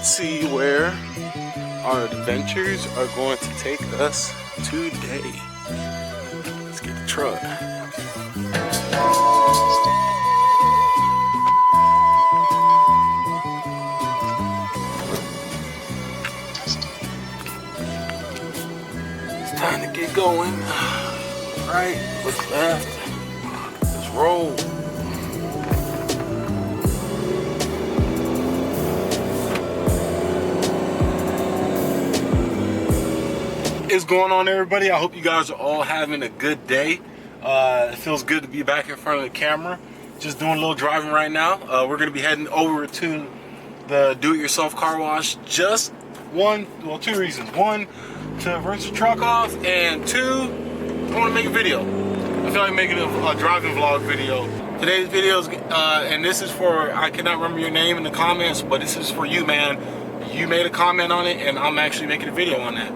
Let's see where our adventures are going to take us today. Let's get the truck. It's time to get going. Right, look left. Let's roll. What's going on, everybody? I hope you guys are all having a good day. It feels good to be back in front of the camera. Just doing a little driving right now. We're going to be heading over to the do-it-yourself car wash. Just two reasons. One, to rinse the truck off, and two, I want to make a video. I feel like making a driving vlog video. Today's video is, and this is for, I cannot remember your name in the comments, but this is for you, man. You made a comment on it, and I'm actually making a video on that.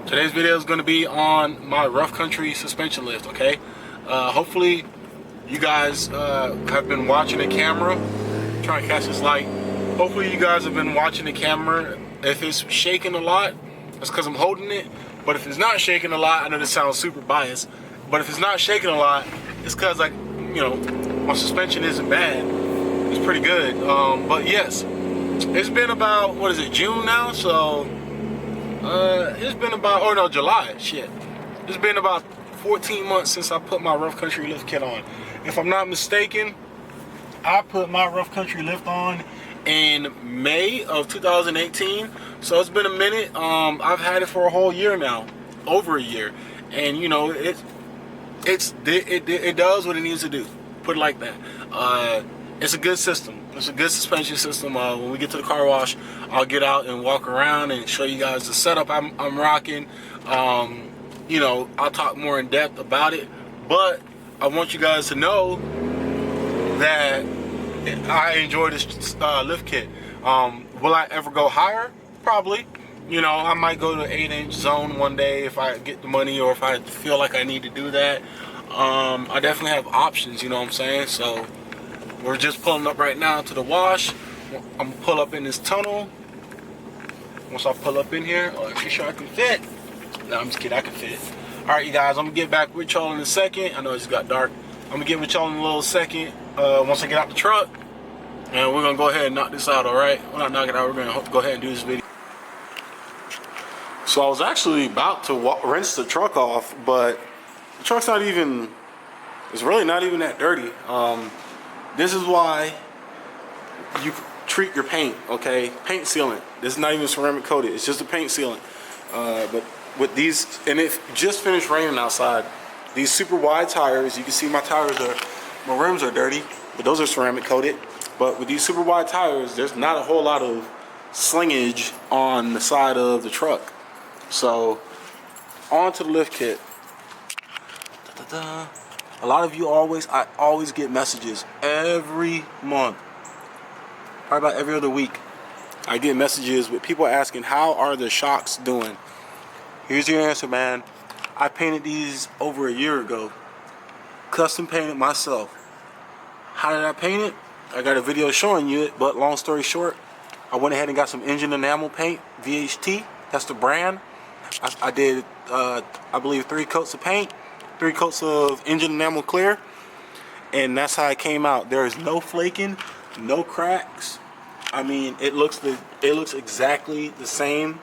Today's video is going to be on my rough country suspension lift, okay? Hopefully you guys have been watching the camera. I'm trying to catch this light. Hopefully you guys have been watching the camera. If it's shaking a lot, that's because I'm holding it. But if it's not shaking a lot, I know this sounds super biased, but if it's not shaking a lot, it's because, like, you know, my suspension isn't bad. It's pretty good. But yes, it's been about, what is it, June now? So it's been about, oh no, July, shit. It's been about 14 months since I put my rough country lift kit on. If I'm not mistaken, I put my rough country lift on in May of 2018. So it's been a minute. I've had it for a whole year now, over a year. And you know, it does what it needs to do. Put it like that. It's a good system. It's a good suspension system. When we get to the car wash, I'll get out and walk around and show you guys the setup I'm rocking. You know, I'll talk more in depth about it, but I want you guys to know that I enjoy this lift kit. Will I ever go higher? Probably. You know, I might go to 8-inch zone one day if I get the money, or if I feel like I need to do that. I definitely have options, you know what I'm saying? So we're just pulling up right now to the wash. I'm gonna pull up in this tunnel. Once I pull up in here, oh, make sure I can fit. No, I'm just kidding, I can fit. All right, you guys, I'm gonna get back with y'all in a second. I know it just got dark. I'm gonna get with y'all in a little second once I get out the truck, and we're gonna go ahead and knock this out. All right, we're not knocking it out. We're gonna go ahead and do this video. So I was actually about to rinse the truck off, but the truck's not even. It's really not even that dirty. This is why you treat your paint, okay? Paint sealant. This is not even ceramic coated. It's just a paint sealant. But with these, and it just finished raining outside. These super wide tires, you can see my rims are dirty, but those are ceramic coated. But with these super wide tires, there's not a whole lot of slingage on the side of the truck. So, on to the lift kit. A lot of you I always get messages every month, probably about every other week. I get messages with people asking, how are the shocks doing? Here's your answer, man. I painted these over a year ago. Custom painted myself. How did I paint it? I got a video showing you it, but long story short, I went ahead and got some engine enamel paint, VHT, that's the brand. I did, I believe, 3 coats of paint, 3 coats of engine enamel clear, and that's how it came out. There is no flaking, no cracks. I mean, it looks exactly the same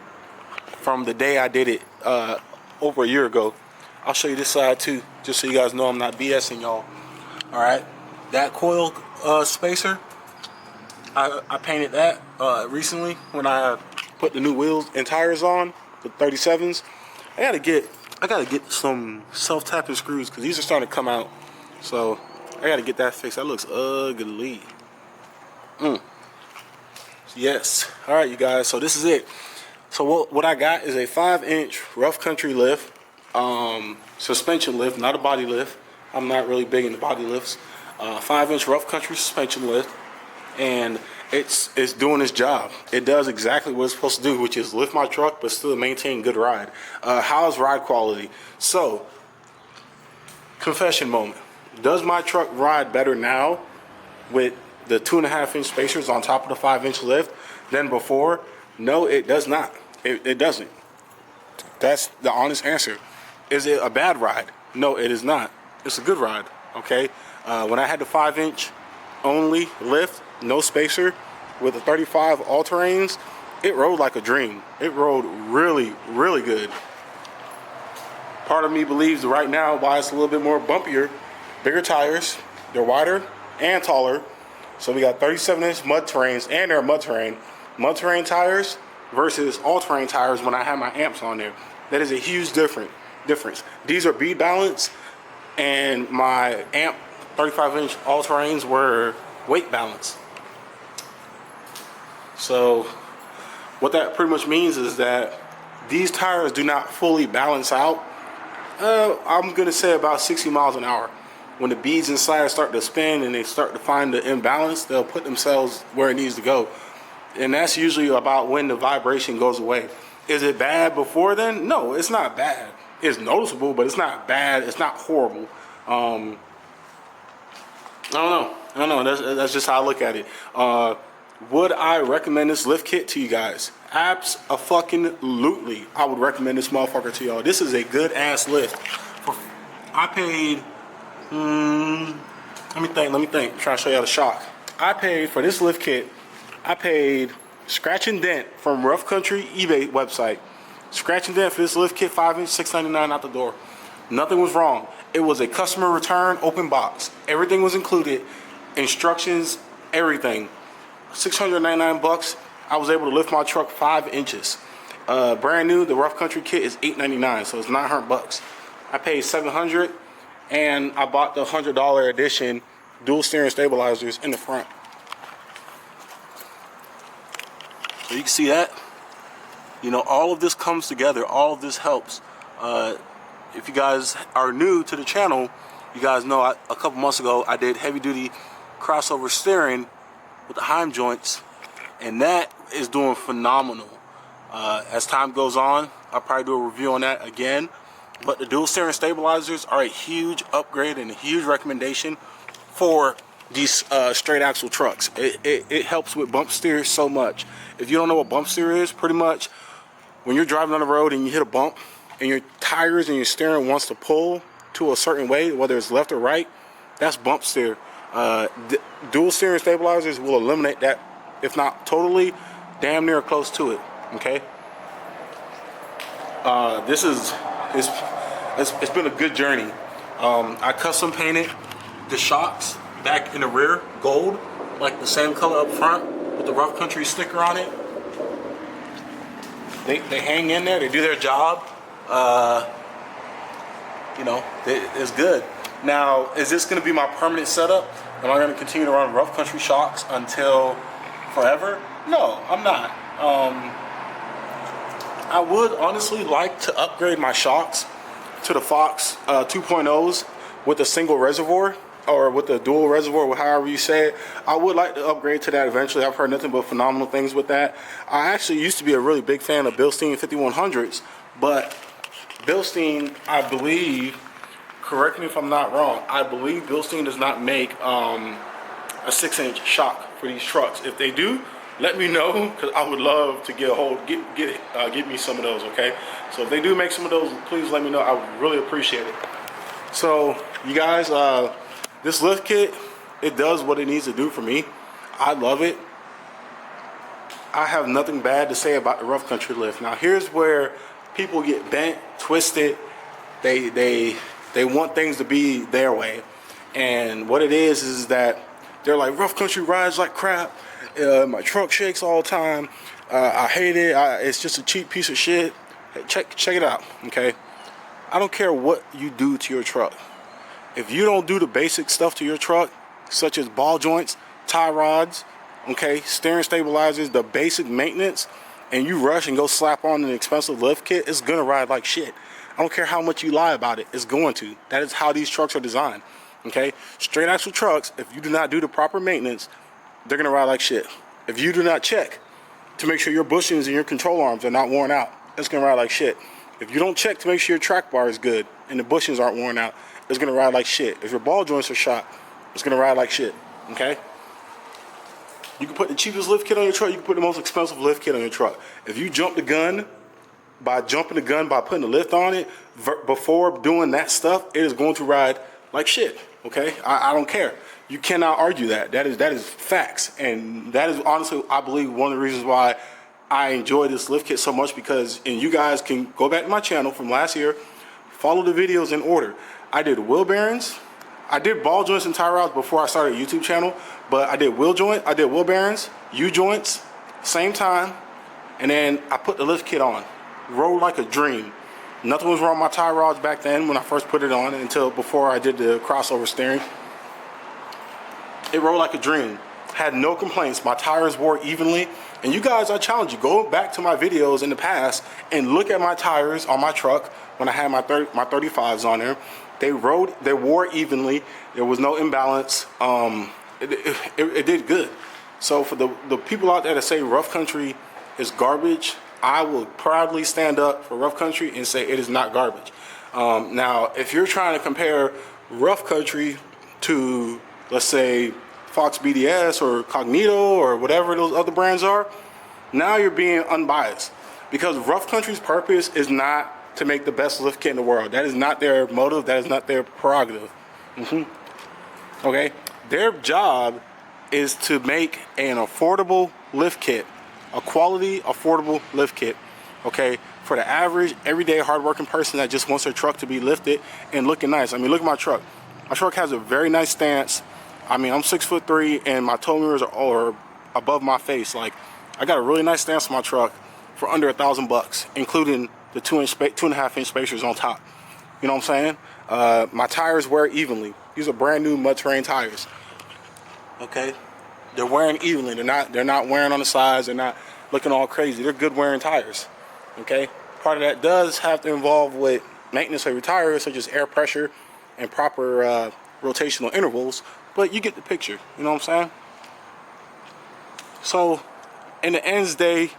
from the day I did it over a year ago. I'll show you this side too, just so you guys know I'm not BSing y'all. All right, that coil spacer, I painted that recently when I put the new wheels and tires on, the 37s. I gotta get some self-tapping screws because these are starting to come out. So I gotta get that fixed. That looks ugly. Yes. All right, you guys. So this is it. So what I got is a 5-inch rough country lift, suspension lift, not a body lift. I'm not really big into body lifts. 5-inch rough country suspension lift, and it's doing its job. It does exactly what it's supposed to do, which is lift my truck but still maintain good ride. How's ride quality? So, confession moment. Does my truck ride better now with the 2.5-inch spacers on top of the 5-inch lift than before? No, it does not. It doesn't. That's the honest answer. Is it a bad ride? No, it is not. It's a good ride, okay? When I had the 5-inch only lift, no spacer, with the 35 all-terrains, it rode like a dream. It rode really, really good. Part of me believes right now why it's a little bit more bumpier, bigger tires, they're wider and taller. So we got 37-inch mud terrains, and they're mud terrain tires versus all-terrain tires when I have my amps on there. That is a huge difference. These are bead balance, and my amp 35-inch all-terrains were weight balance. So what that pretty much means is that these tires do not fully balance out. I'm gonna say about 60 miles an hour. When the beads inside start to spin and they start to find the imbalance, they'll put themselves where it needs to go. And that's usually about when the vibration goes away. Is it bad before then? No, it's not bad. It's noticeable, but it's not bad. It's not horrible. I don't know. That's just how I look at it. Would I recommend this lift kit to you guys? Abso-fucking-lutely. I would recommend this motherfucker to y'all. This is a good ass lift. I paid. Let me think. I'm trying to show y'all the shock. I paid for this lift kit. I paid scratch and dent from Rough Country eBay website. Scratch and dent for this lift kit, 5-inch, $6.99 out the door. Nothing was wrong. It was a customer return open box. Everything was included. Instructions, everything. $699. I was able to lift my truck 5 inches. Brand new, the Rough Country kit is $899, so it's $900. I paid $700, and I bought the $100 edition dual steering stabilizers in the front. So you can see that. You know, all of this comes together. All of this helps. If you guys are new to the channel, you guys know a couple months ago I did heavy duty crossover steering with the Heim joints, and that is doing phenomenal. As time goes on, I'll probably do a review on that again. But the dual steering stabilizers are a huge upgrade and a huge recommendation for these straight axle trucks. It helps with bump steer so much. If you don't know what bump steer is, pretty much when you're driving on the road and you hit a bump and your tires and your steering wants to pull to a certain way, whether it's left or right, that's bump steer. Dual steering stabilizers will eliminate that, if not totally, damn near close to it. Okay. It's been a good journey. I custom painted the shocks back in the rear gold, like the same color up front with the Rough Country sticker on it. They hang in there. They do their job. You know, it's good. Now, is this going to be my permanent setup? Am I going to continue to run Rough Country shocks until forever? No, I'm not. I would honestly like to upgrade my shocks to the Fox 2.0s with a single reservoir, or with a dual reservoir, however you say it. I would like to upgrade to that eventually. I've heard nothing but phenomenal things with that. I actually used to be a really big fan of Bilstein 5100s, but Bilstein, I believe, correct me if I'm not wrong, I believe Bilstein does not make a 6-inch shock for these trucks. If they do, let me know, because I would love to get me some of those, okay? So if they do make some of those, please let me know. I would really appreciate it. So you guys, this lift kit, it does what it needs to do for me. I love it. I have nothing bad to say about the Rough Country lift. Now here's where people get bent, twisted. They want things to be their way. And what it is that they're like, Rough Country rides like crap. My truck shakes all the time. I hate it. It's just a cheap piece of shit. Hey, check it out, okay? I don't care what you do to your truck. If you don't do the basic stuff to your truck, such as ball joints, tie rods, okay, steering stabilizers, the basic maintenance, and you rush and go slap on an expensive lift kit, it's gonna ride like shit. I don't care how much you lie about it, it's going to. That is how these trucks are designed, okay? Straight axle trucks, if you do not do the proper maintenance, they're gonna ride like shit. If you do not check to make sure your bushings and your control arms are not worn out, it's gonna ride like shit. If you don't check to make sure your track bar is good and the bushings aren't worn out, it's gonna ride like shit. If your ball joints are shot, it's gonna ride like shit, okay? You can put the cheapest lift kit on your truck. You can put the most expensive lift kit on your truck. If you jump the gun by putting the lift on it before doing that stuff, it is going to ride like shit. Okay, I don't care. You cannot argue that. That is facts, and that is honestly, I believe, one of the reasons why I enjoy this lift kit so much, because, and you guys can go back to my channel from last year, follow the videos in order. I did wheel bearings, I did ball joints and tie rods before I started a YouTube channel, but I did wheel bearings, U-joints, same time, and then I put the lift kit on. Rode like a dream. Nothing was wrong with my tie rods back then when I first put it on, until before I did the crossover steering. It rode like a dream. Had no complaints. My tires wore evenly. And you guys, I challenge you, go back to my videos in the past and look at my tires on my truck when I had my 35s on there. They wore evenly. There was no imbalance. It did good. So for the people out there that say rough country is garbage, I will proudly stand up for rough country and say it is not garbage. Now, if you're trying to compare rough country to, let's say, Fox BDS or Cognito or whatever those other brands are, now you're being unbiased, because rough country's purpose is not to make the best lift kit in the world. That is not their motive. That is not their prerogative. Okay, their job is to make an affordable lift kit, a quality affordable lift kit, okay, for the average everyday hardworking person that just wants their truck to be lifted and looking nice. I mean, look at my truck. My truck has a very nice stance. I mean, I'm 6'3" and my tow mirrors are above my face. Like, I got a really nice stance on my truck for under $1,000, including the 2.5 inch spacers on top. You know what I'm saying? My tires wear evenly. These are brand new mud terrain tires. Okay, they're wearing evenly. They're not wearing on the sides. They're not looking all crazy. They're good wearing tires. Okay, part of that does have to involve with maintenance of your tires, such as air pressure and proper rotational intervals. But you get the picture, you know what I'm saying? So, in the end's day,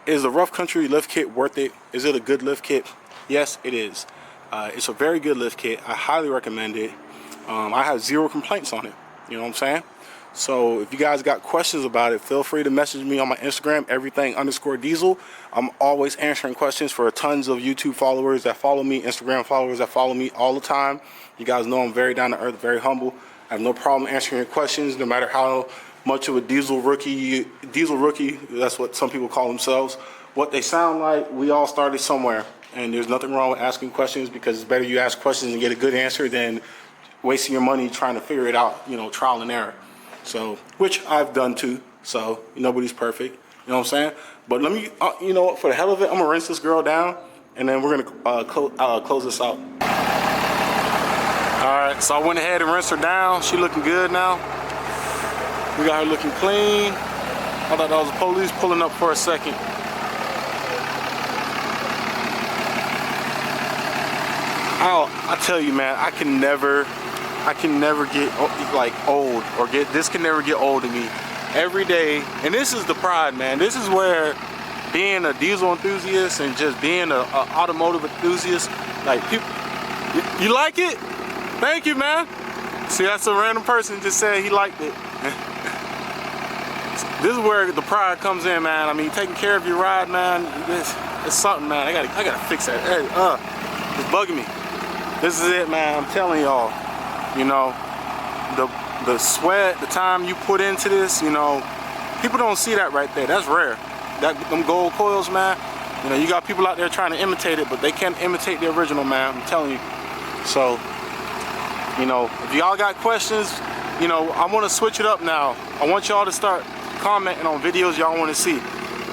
is the rough country lift kit worth it? Is it a good lift kit? Yes, it is. It's a very good lift kit. I highly recommend it. I have zero complaints on it. You know what I'm saying? So if you guys got questions about it, feel free to message me on my Instagram, everything_diesel. I'm always answering questions for tons of YouTube followers that follow me, Instagram followers that follow me all the time. You guys know I'm very down to earth, very humble. I have no problem answering your questions, no matter how much of a diesel rookie, that's what some people call themselves, what they sound like. We all started somewhere, and there's nothing wrong with asking questions, because it's better you ask questions and get a good answer than wasting your money trying to figure it out, you know, trial and error. So, which I've done too, so nobody's perfect, you know what I'm saying? But let me, you know what, for the hell of it, I'm gonna rinse this girl down, and then we're gonna close this out. All right, so I went ahead and rinsed her down. She looking good now. We got her looking clean. I thought that was the police pulling up for a second. I tell you, man, I can never get like old, or this can never get old to me. Every day, and this is the pride, man. This is where being a diesel enthusiast and just being an automotive enthusiast, like, people, you like it? Thank you, man. See, that's a random person just said he liked it. This is where the pride comes in, man. I mean, taking care of your ride, man, it's something, man. I gotta fix that. Hey, it's bugging me. This is it, man. I'm telling y'all, you know, the sweat, the time you put into this, you know, people don't see that right there. That's rare. Them gold coils, man. You know, you got people out there trying to imitate it, but they can't imitate the original, man. I'm telling you. So, you know, if y'all got questions, you know, I want to switch it up now. I want y'all to start commenting on videos y'all want to see.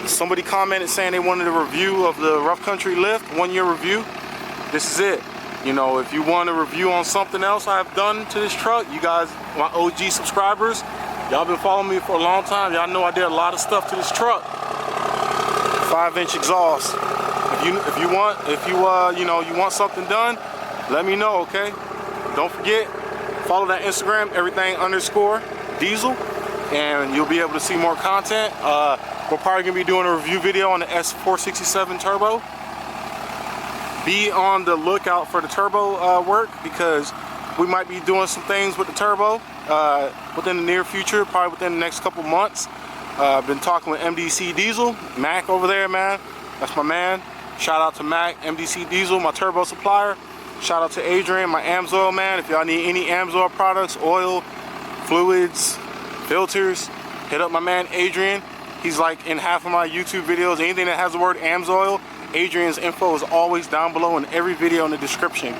Somebody commented saying they wanted a review of the rough country lift, 1-year review. This is it. You know, if you want a review on something else I've done to this truck, you guys, my OG subscribers, y'all been following me for a long time. Y'all know I did a lot of stuff to this truck. 5-inch exhaust. If you want something done, let me know, okay? Don't forget, follow that Instagram, everything_diesel, and you'll be able to see more content. We're probably gonna be doing a review video on the S467 turbo. Be on the lookout for the turbo work, because we might be doing some things with the turbo. within the near future, probably within the next couple months. I've been talking with MDC Diesel, Mac over there, man. That's my man. Shout out to Mac, MDC Diesel, my turbo supplier. Shout out to Adrian, my AMSOIL man. If y'all need any AMSOIL products, oil, fluids, filters, hit up my man Adrian. He's like in half of my YouTube videos. Anything that has the word AMSOIL, Adrian's info is always down below in every video in the description.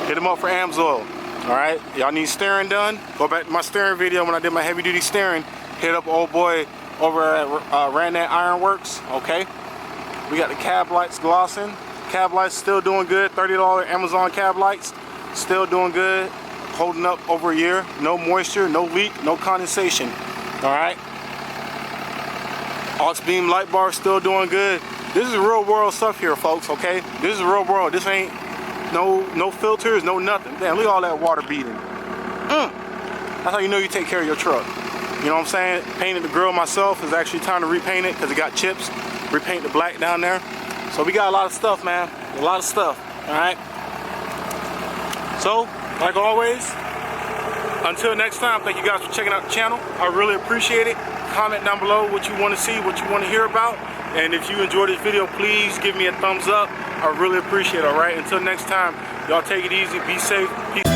Hit him up for AMSOIL. Alright, y'all need steering done? Go back to my steering video when I did my heavy duty steering. Hit up old boy over at Ran That Iron Works. Okay. We got the cab lights glossing. Cab lights still doing good. $30 Amazon cab lights. Still doing good. Holding up over a year. No moisture, no leak, no condensation. Alright. Aux beam light bar still doing good. This is real world stuff here, folks, okay? This is real world. This ain't no filters, no nothing. Damn, look at all that water beading. That's how you know you take care of your truck. You know what I'm saying? Painted the grill myself. It's actually time to repaint it because it got chips. Repaint the black down there. So we got a lot of stuff, man. A lot of stuff. Alright. So, like always, until next time, thank you guys for checking out the channel. I really appreciate it. Comment down below what you want to see, what you want to hear about. And if you enjoyed this video, please give me a thumbs up. I really appreciate it, alright? Until next time, y'all take it easy, be safe, peace.